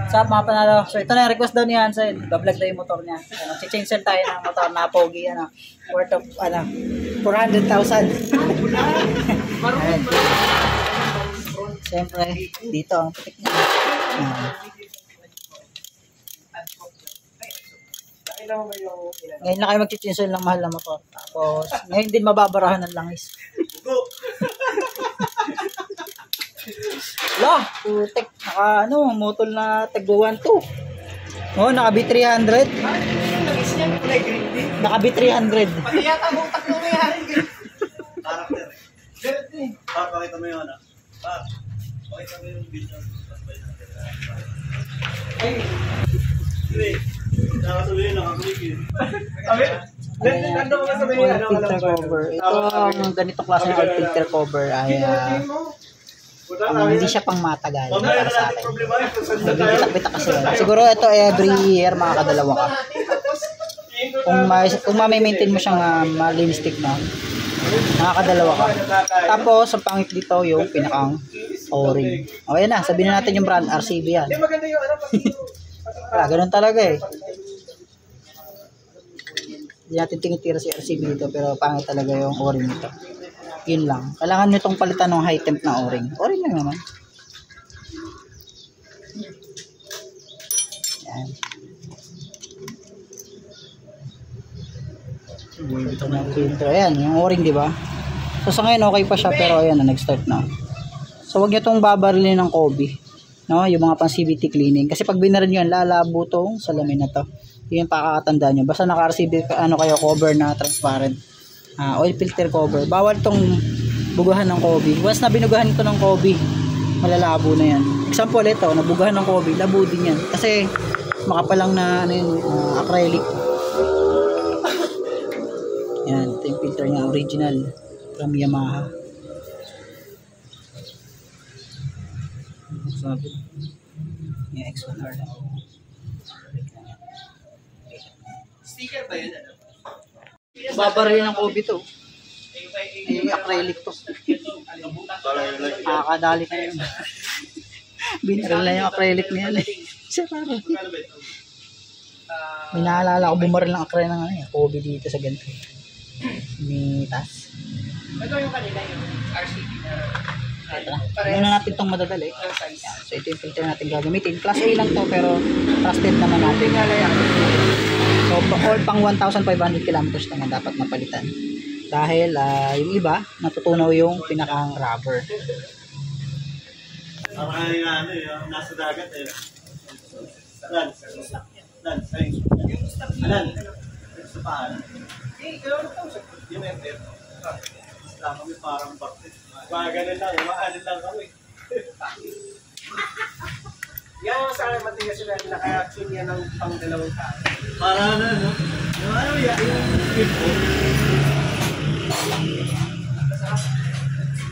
Sa mga panalo. So ito na yung request daw ni Hansel. Bablog daw yung motor niya. Change tayo ng motor na pogi. Worth of 400,000. Siyempre, dito ang pitik niya. Ngayon na kayo mag-chincel ng mahal na motor. Tapos, ngayon din mababarahan ng langis. Wala, putik. Motol na tagbuwan to. Oh, naka B300. Naka B300. Pati yata mong takbo may hari. Karakter. Pakita mo yun, pakita mo yung video. Ay. Nakatuloy, nakakulik yun. Filter cover. Ito ang ganito klase ng oil filter cover ay hindi siya pang matagal para sa akin. Bitak-bitak kasi yan. Siguro ito every year makakadalawa ka. Kung ma-maintain mo siyang malinistik na, nakakadalawa ka. Tapos ang pangit dito yung pinakang o-ring. O yan na, sabihin natin yung brand RCB yan. Ganun talaga eh. Hindi natin tinitira si RCB dito pero pangit talaga yung o-ring nito. Yun lang. Kailangan nyo itong palitan ng high temp na o-ring. O-ring lang naman. Yan. Ito na yung filter. Ayan, yung o-ring diba? So sa ngayon okay pa siya pero ayan na, nag-start na. So wag nyo itong babarilin ng Kobe. No? Yung mga pang CVT cleaning. Kasi pag binarin nyo yan, lalabo itong salamin na to. Yun yung pakakatandaan nyo. Basta naka-RCB kayo cover na transparent. Oil filter cover. Bawal tong bugahan ng Kobe. Once na binugahan ito ng Kobe, malalabo na yan. Example ito, nabugahan ng Kobe, labo din yan. Kasi makapalang na acrylic. Yan, ito yung filter niya, original from Yamaha. Yung X1R na. Sticker ba yun? Babarilin ng Kobe to. Yung acrylic to. Nakakadali ka yun. Binaril na yung acrylic niya. Siya parang. May naalala ko bumaril ng acrylic ng Kobe dito sa ganito. May tas. Ito yung kanila yung RCB na. Ito na. Ano na natin itong madadali. So ito yung filter natin gagamitin. Class A lang to pero trusted naman natin. So all pang 1,500 kilometers naman dapat mapalitan. Dahil yung iba, natutunaw yung pinakang rubber. Nasa dagat eh. Alan, sa paan. Yung enter. Tama kami parang bakit. Ganun lang, maanin lang kami. Yan ang sana matigas sila, naka-action yan ng pang dalawang tao. Para no? Ano yan?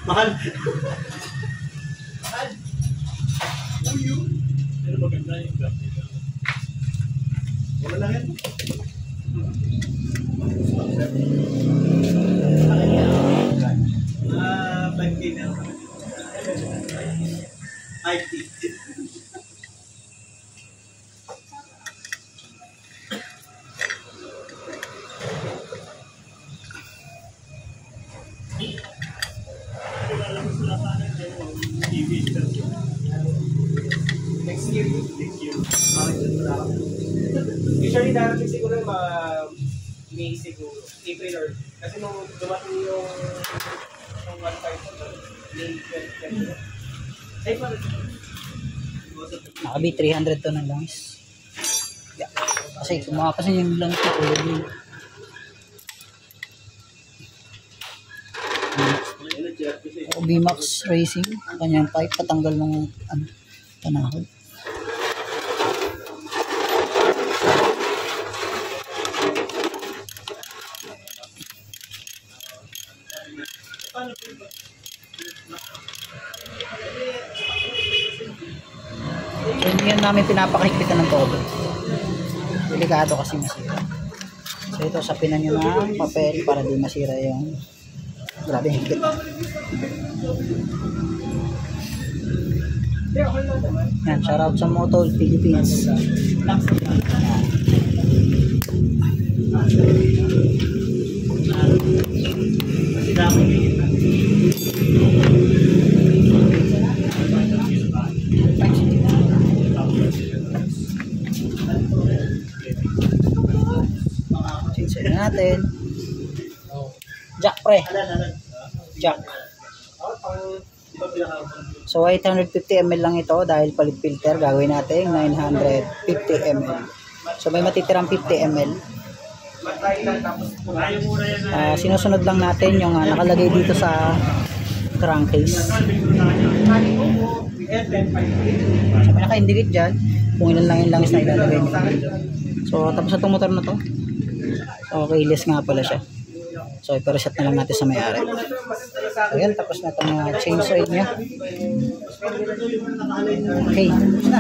Mahal. Mahal. Uyo. Pero maganda yung graph nila. Wala lang yan. Pag-game na. IT. Next year. Usually darating siguro yung mga May siguro. April or kasi nung dumating yung 1.5 May 20. Ay pa. Naka B300 to ng langis. Yeah. Kasi kumakapasin yung langis na tulad yun. B-Max Racing, kanyang pipe, patanggal ng panahon. So, hindi yan namin pinapakahigpitan ng todo. Delikado kasi masira. So ito, sapinan nyo ng papel para di masira yung grabe higpit. Hindi, okay lang naman. Yan, shoutout sa Moto Philippines. Kasi dapat Sinsin natin. Jack pre. Jack. So 850 ml lang ito dahil palit filter. Gagawin natin 950 ml. So may matitirang 50 ml. Sinusunod lang natin yung nakalagay dito sa crankcase. So may naka-indicate dyan kung ilan lang yung langis na ilalagay nito. So tapos na itong motor na to. So keyless nga pala siya. So ipareset na lang natin sa may-ari. So yan, tapos na itong change oil niya. Okay, tapos na.